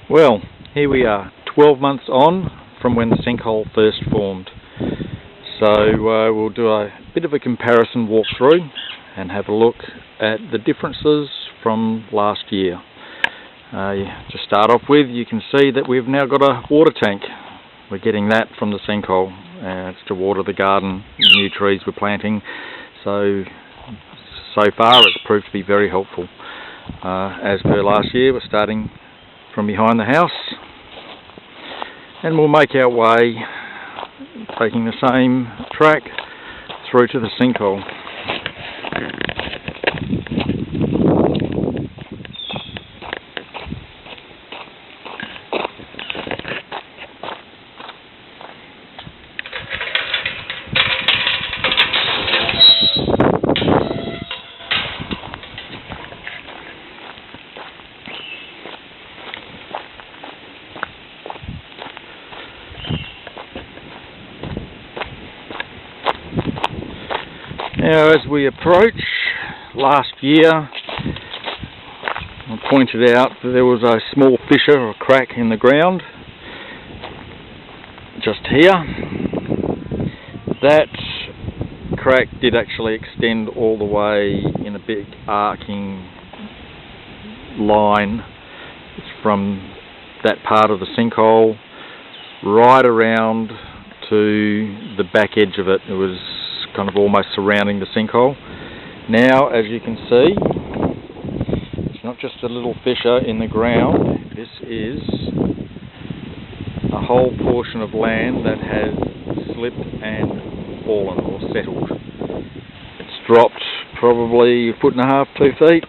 Well, here we are, 12 months on from when the sinkhole first formed. So we'll do a bit of a comparison walkthrough and have a look at the differences from last year. To start off with, you can see that we've now got a water tank. We're getting that from the sinkhole. It's to water the garden, the new trees we're planting. So far it's proved to be very helpful. As per last year, we're starting from behind the house, and we'll make our way taking the same track through to the sinkhole. Now, as we approach, last year I pointed out that there was a small fissure or crack in the ground just here. That crack did actually extend all the way in a big arcing line from that part of the sinkhole right around to the back edge of it. It was kind of almost surrounding the sinkhole. Now, as you can see, it's not just a little fissure in the ground. This is a whole portion of land that has slipped and fallen or settled. It's dropped probably 1.5 to 2 feet.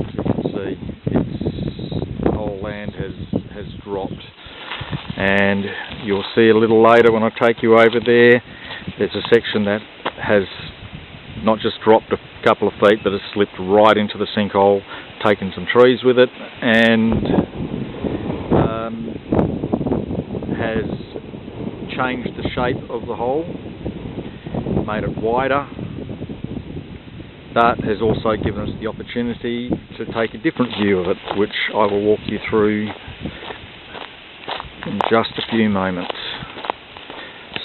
As you can see, the whole land has dropped. And you'll see a little later when I take you over there, there's a section that has not just dropped a couple of feet, but has slipped right into the sinkhole, taken some trees with it, and has changed the shape of the hole, made it wider, but has also given us the opportunity to take a different view of it, which I will walk you through in just a few moments.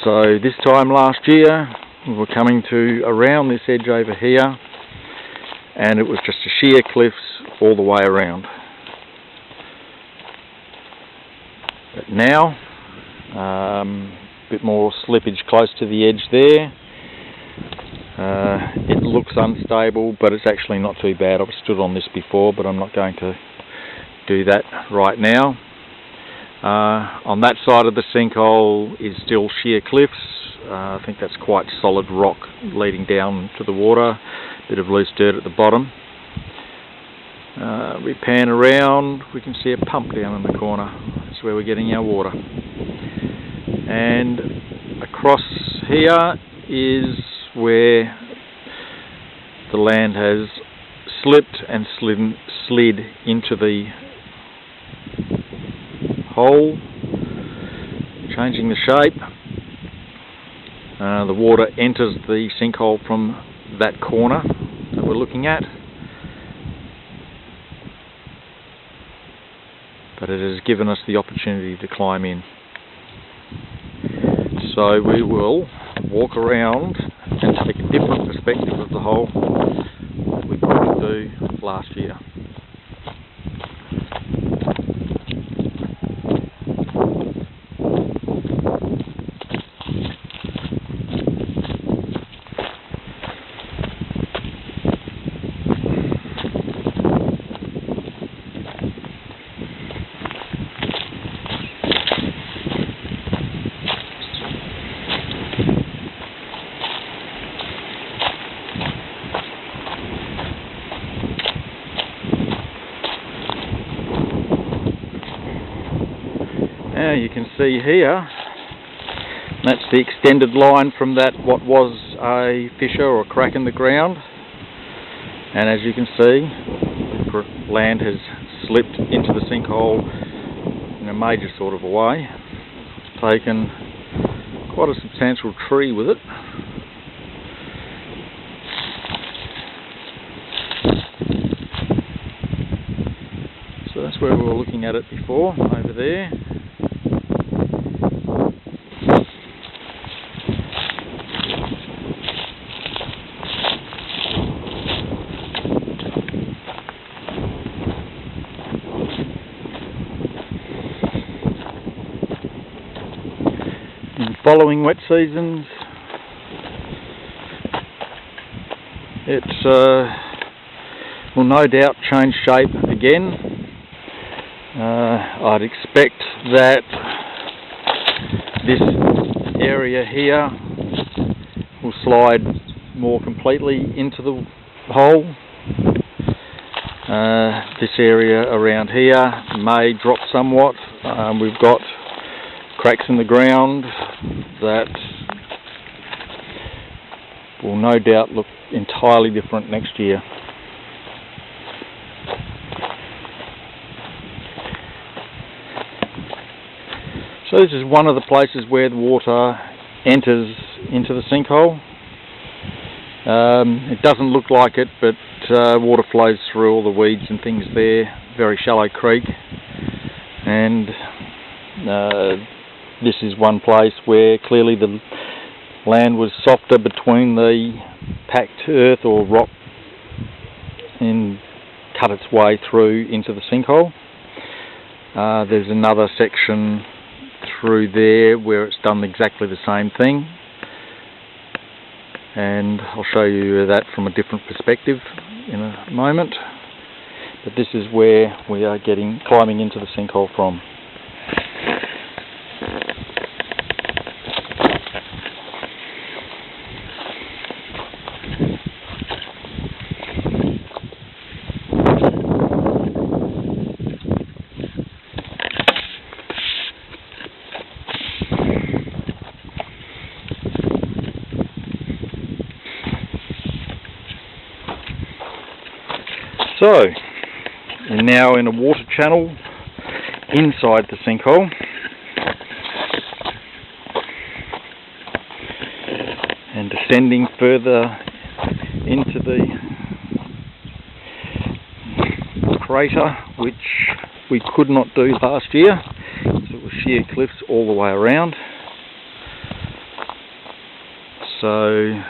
So this time last year we were coming to around this edge over here, and it was just a sheer cliffs all the way around. But now a bit more slippage close to the edge there. It looks unstable, but it's actually not too bad. I've stood on this before, but I'm not going to do that right now. On that side of the sinkhole is still sheer cliffs. I think that's quite solid rock leading down to the water, bit of loose dirt at the bottom. We pan around, we can see a pump down in the corner. That's where we're getting our water. And across here is where the land has slipped and slid into the hole, changing the shape. The water enters the sinkhole from that corner that we're looking at, but it has given us the opportunity to climb in. So we will walk around and take a different perspective of the hole that we couldn't do last year. Now you can see here, that's the extended line from that what was a fissure or crack in the ground, and as you can see, the land has slipped into the sinkhole in a major sort of a way. It's taken quite a substantial tree with it. that's where we were looking at it before, over there. In following wet seasons, it will no doubt change shape again. I'd expect that this area here will slide more completely into the hole. This area around here may drop somewhat. We've got cracks in the ground that will no doubt look entirely different next year. So this is one of the places where the water enters into the sinkhole. It doesn't look like it, but water flows through all the weeds and things there. Very shallow creek, and this is one place where clearly the land was softer between the packed earth or rock and cut its way through into the sinkhole. There's another section through there where it's done exactly the same thing, and I'll show you that from a different perspective in a moment. But this is where we are climbing into the sinkhole from. So, we're now in a water channel inside the sinkhole, and descending further into the crater, which we could not do last year, because it was sheer cliffs all the way around. So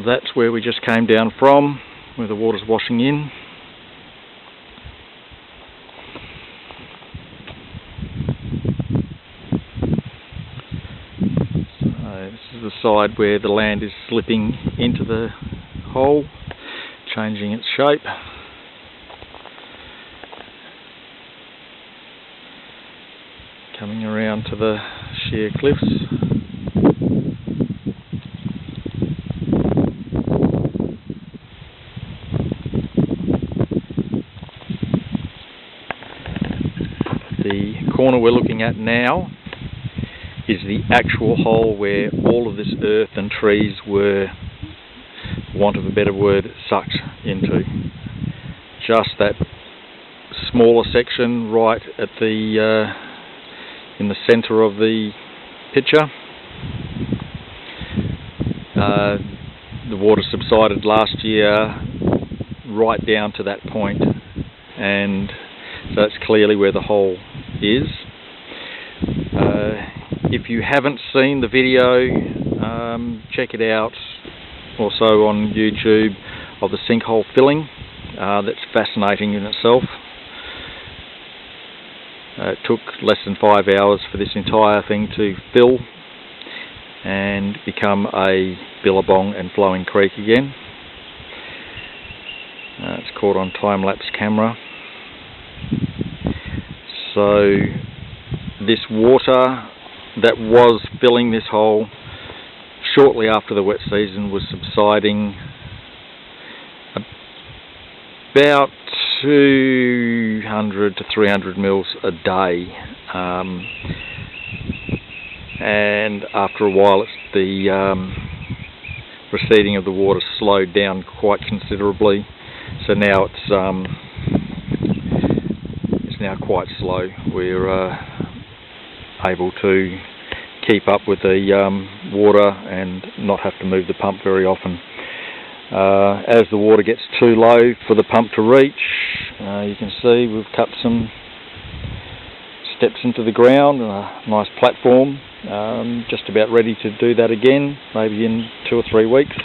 that's where we just came down from, where the water's washing in. So this is the side where the land is slipping into the hole, changing its shape. Coming around to the sheer cliffs. The corner we're looking at now is the actual hole where all of this earth and trees were, for want of a better word, sucked into. Just that smaller section right at the in the centre of the picture. The water subsided last year right down to that point, and so that's clearly where the hole is. If you haven't seen the video, check it out also on YouTube, of the sinkhole filling. That's fascinating in itself. It took less than 5 hours for this entire thing to fill and become a billabong and flowing creek again. It's caught on time-lapse camera. So this water that was filling this hole shortly after the wet season was subsiding about 200 to 300 mils a day, and after a while the receding of the water slowed down quite considerably, so now it's now quite slow. We're able to keep up with the water and not have to move the pump very often. As the water gets too low for the pump to reach, you can see we've cut some steps into the ground and a nice platform, just about ready to do that again, maybe in 2 or 3 weeks.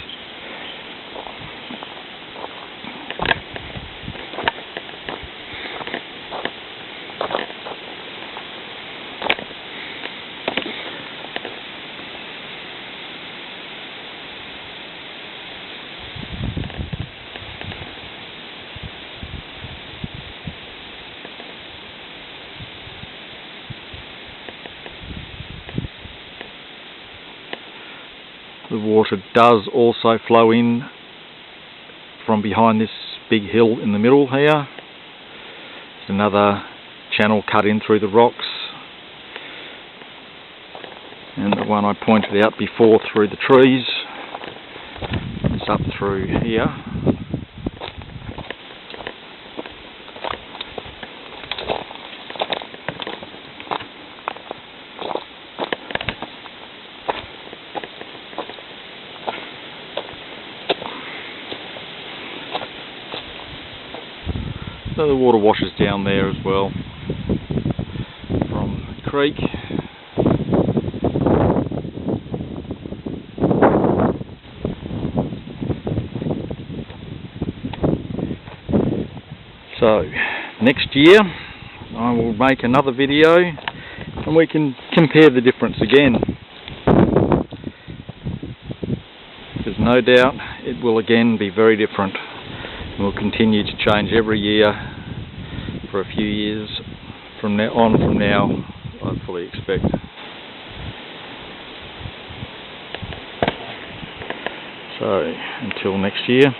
The water does also flow in from behind this big hill in the middle here. There's another channel cut in through the rocks, and the one I pointed out before through the trees is up through here. So the water washes down there as well from the creek. So next year I will make another video and we can compare the difference again. There's no doubt it will again be very different. Will continue to change every year for a few years from now, I fully expect. So until next year.